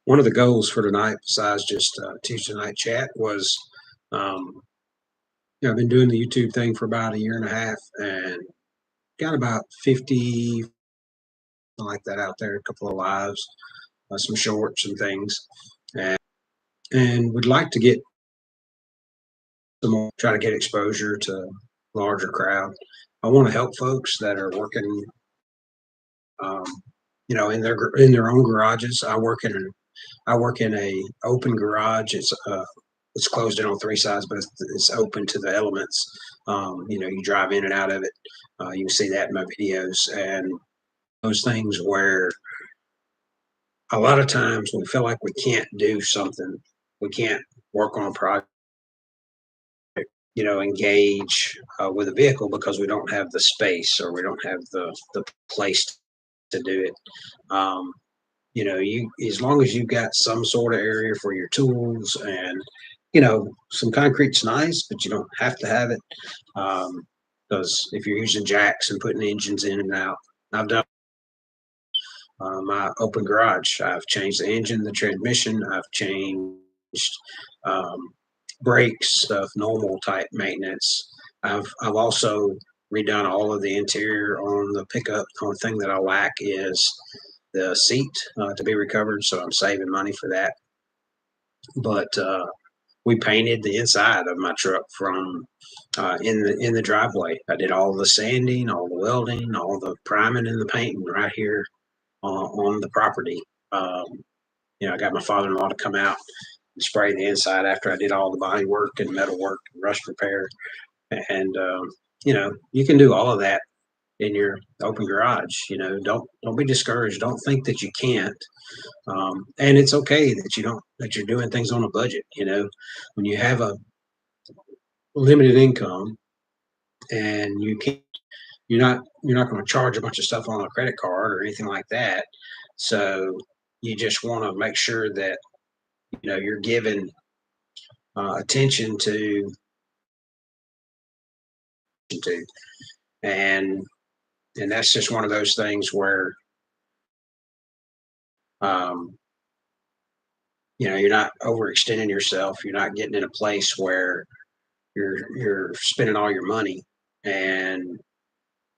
One of the goals for tonight, besides just Tuesday night chat, was um, I've been doing the YouTube thing for about a year and a half, and got about 50 like that out there. A couple of lives, some shorts and things, and would like to get some more. Try to get exposure to a larger crowd. I want to help folks that are working, um, in their own garages. I work in a open garage. It's closed in on three sides, but it's open to the elements. You drive in and out of it. You can see that in my videos and those things where a lot of times we feel like we can't do something, we can't work on a project, engage with a vehicle because we don't have the space or we don't have the place to do it. Um, you as long as you've got some sort of area for your tools and some concrete's nice, but you don't have to have it. Because if you're using jacks and putting engines in and out, I've done my open garage. I've changed the engine, the transmission. I've changed um, brakes, stuff, normal type maintenance. I've also redone all of the interior on the pickup. The only thing that I lack is the seat to be recovered, so I'm saving money for that. But we painted the inside of my truck from in the driveway. I did all the sanding, all the welding, all the priming and the painting right here on the property. Um, I got my father-in-law to come out and spray the inside after I did all the body work and metal work and rust repair. And you can do all of that in your open garage. Don't be discouraged. Don't think that you can't. And it's okay that you're doing things on a budget. When you have a limited income and you're not going to charge a bunch of stuff on a credit card or anything like that. So you just want to make sure that you're giving attention to and that's just one of those things where um, you're not overextending yourself. You're not getting in a place where you're spending all your money and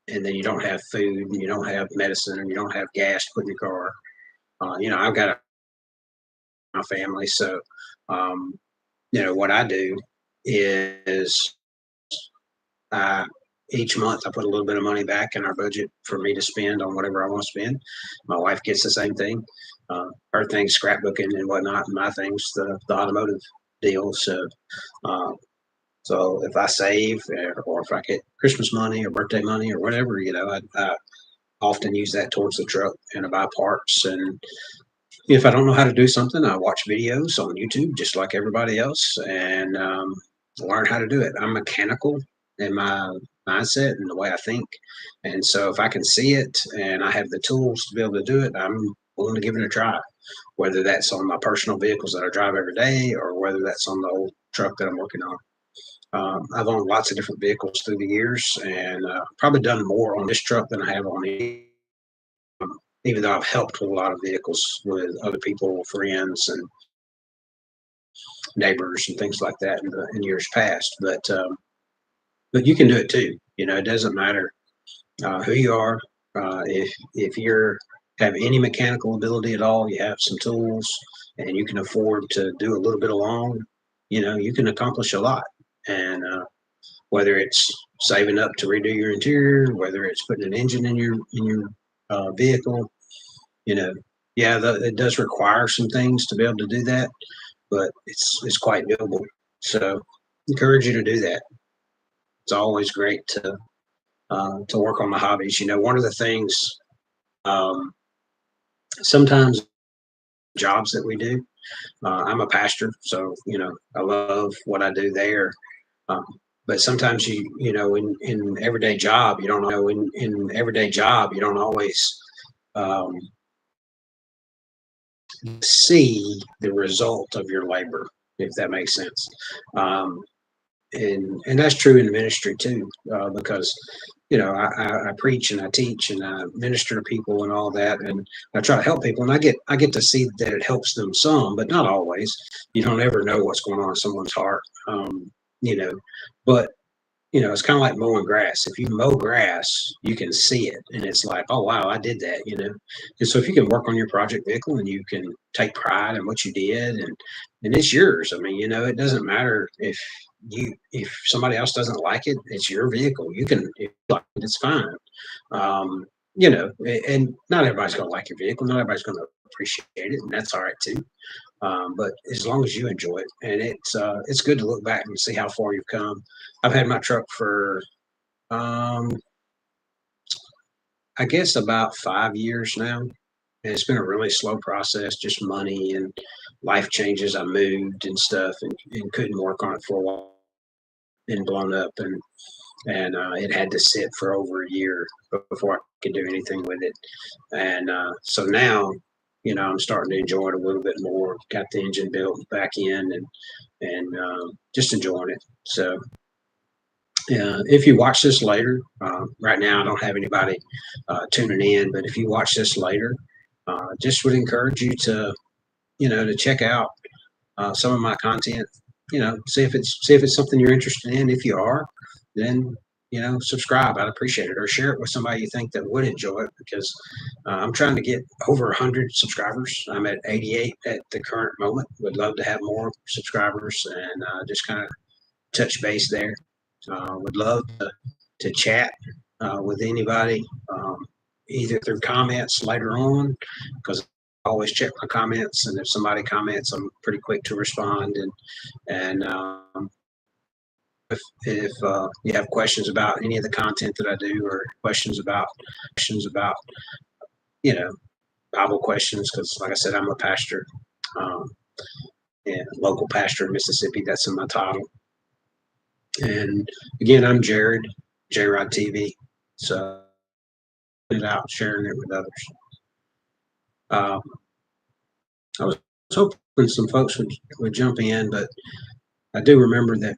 then you don't have food and you don't have medicine and you don't have gas to put in your car. I've got my family, so um, what I do is I each month I put a little bit of money back in our budget for me to spend on whatever I want to spend. My wife gets the same thing. Her thing's scrapbooking and whatnot, and my thing's the automotive deal. Uh, so if I save or if I get Christmas money or birthday money or whatever, I often use that towards the truck and I buy parts. And if I don't know how to do something, I watch videos on YouTube just like everybody else and learn how to do it. I'm mechanical in my mindset and the way I think. And so if I can see it and I have the tools to be able to do it, I'm willing to give it a try, whether that's on my personal vehicles that I drive every day or whether that's on the old truck that I'm working on. I've owned lots of different vehicles through the years and probably done more on this truck than I have on any, even though I've helped with a lot of vehicles with other people, friends, and neighbors and things like that in years past. But you can do it too. It doesn't matter who you are. If you're have any mechanical ability at all, you have some tools, and you can afford to do a little bit along. You can accomplish a lot. And whether it's saving up to redo your interior, whether it's putting an engine in your vehicle, yeah, it does require some things to be able to do that, but it's quite doable. So, encourage you to do that. It's always great to work on my hobbies. One of the things um, sometimes jobs that we do. I'm a pastor, so I love what I do there. Um, but sometimes in everyday job you don't know in everyday job you don't always um, see the result of your labor, if that makes sense. Um, and that's true in ministry too, because I preach and I teach and I minister to people and all that, and I try to help people, and I get to see that it helps them some, but not always. You don't ever know what's going on in someone's heart, you know. But it's kind of like mowing grass. If you mow grass, you can see it, and it's like, oh wow, I did that. And so if you can work on your project vehicle and you can take pride in what you did, and it's yours. I mean, it doesn't matter if somebody else doesn't like it, it's your vehicle. You can, if you like it, it's fine. Um, and not everybody's going to like your vehicle. Not everybody's going to appreciate it, and that's all right too. But as long as you enjoy it, and it's good to look back and see how far you've come. I've had my truck for I guess about 5 years now. And it's been a really slow process, just money and life changes. I moved and stuff, and couldn't work on it for a while, and blown up, and it had to sit for over a year before I could do anything with it. And so now, I'm starting to enjoy it a little bit more. Got the engine built back in, and just enjoying it. So if you watch this later, right now I don't have anybody tuning in, but if you watch this later, just would encourage you to check out some of my content. See if it's something you're interested in. If you are, then subscribe. I'd appreciate it, or share it with somebody you think that would enjoy it, because I'm trying to get over 100 subscribers. I'm at 88 at the current moment. Would love to have more subscribers, and just kind of touch base there. Would love to chat with anybody, either through comments later on, because I always check my comments, and if somebody comments, I'm pretty quick to respond. And if you have questions about any of the content that I do, or questions about you know Bible questions, because like I said, I'm a pastor, um, and local pastor in Mississippi. That's in my title. And again, I'm Jared, J-RodTV. So it out, sharing it with others. Um, I was hoping some folks would jump in, but I do remember that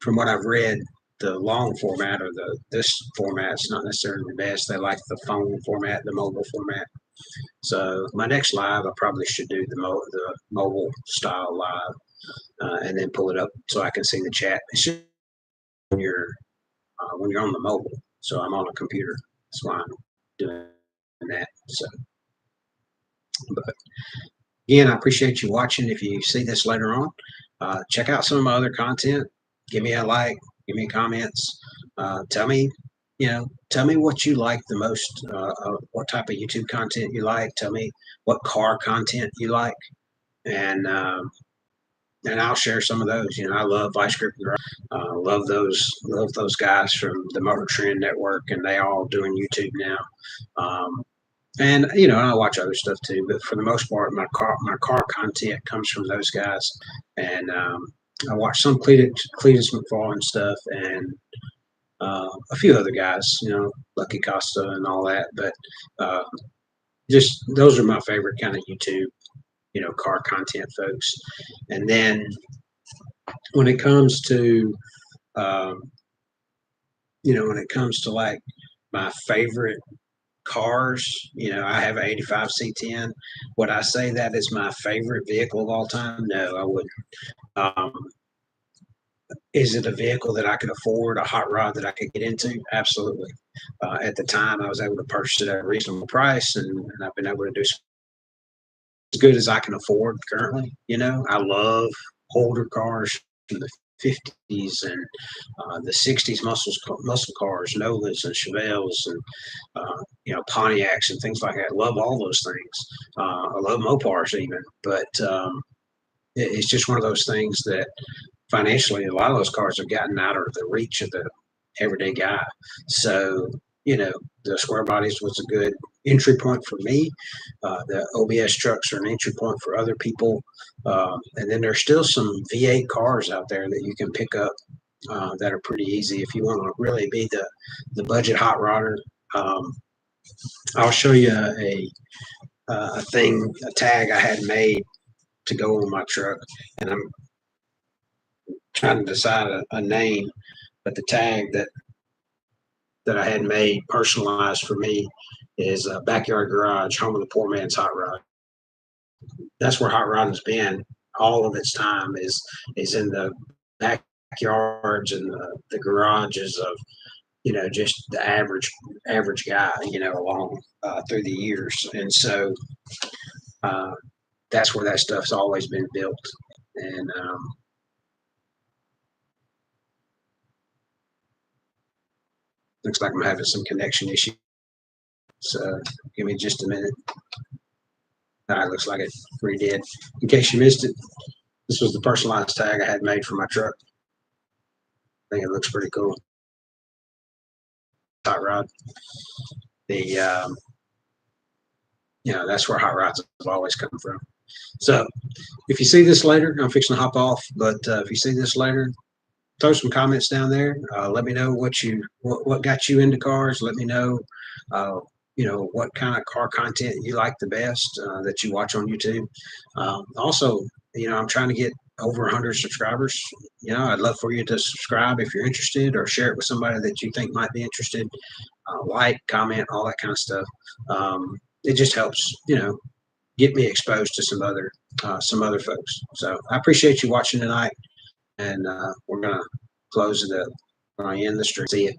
from what I've read, the long format, or this format's not necessarily the best. They like the phone format, the mobile format. So my next live, I probably should do the mobile style live, and then pull it up so I can see the chat. It's just when you're on the mobile. So I'm on a computer. That's why I'm doing that. So, but again, I appreciate you watching. If you see this later on, check out some of my other content. Give me a like. Give me comments. Tell me, tell me what you like the most. What type of YouTube content you like. Tell me what car content you like, and I'll share some of those. I love Vice Grip. Love those guys from the Motor Trend Network, and they all doing YouTube now. And I watch other stuff too, but for the most part, my car content comes from those guys. And I watch some Cletus McFarland stuff, and a few other guys, Lucky Costa and all that. But uh, just those are my favorite kind of YouTube, car content folks. And then when it comes to um, like my favorite cars, I have an 85 C10. Would I say that is my favorite vehicle of all time? No, I wouldn't. Um, is it a vehicle that I could afford, a hot rod that I could get into? Absolutely. At the time, I was able to purchase it at a reasonable price, and I've been able to do as good as I can afford currently. I love older cars from the 50s and the 60s, muscle cars, Novas and Chevelles, and Pontiacs and things like that. I love all those things. I love Mopars even, but it's just one of those things that financially, a lot of those cars have gotten out of the reach of the everyday guy. So, the square bodies was a good entry point for me. The OBS trucks are an entry point for other people. And then there's still some V8 cars out there that you can pick up that are pretty easy if you want to really be the budget hot rodder. I'll show you a tag I had made to go on my truck, and I'm trying to decide a name, but the tag that that I had made personalized for me is Backyard Garage, home of the poor man's hot rod. That's where hot rodding's been all of its time, is in the backyards and the garages of, you know, just the average guy, you know, along through the years. And so uh, that's where that stuff's always been built. And looks like I'm having some connection issues. So give me just a minute. All right, looks like it redid. In case you missed it, this was the personalized tag I had made for my truck. I think it looks pretty cool. Hot rod. The you know, that's where hot rods have always come from. So if you see this later, I'm fixing to hop off, but if you see this later, throw some comments down there. Let me know what got you into cars. Let me know, you know, what kind of car content you like the best that you watch on YouTube. Also, you know, I'm trying to get over 100 subscribers. You know, I'd love for you to subscribe if you're interested, or share it with somebody that you think might be interested. Like, comment, all that kind of stuff. It just helps, you know, get me exposed to some other folks. So I appreciate you watching tonight, and we're gonna close it up. We're gonna end the stream. See you.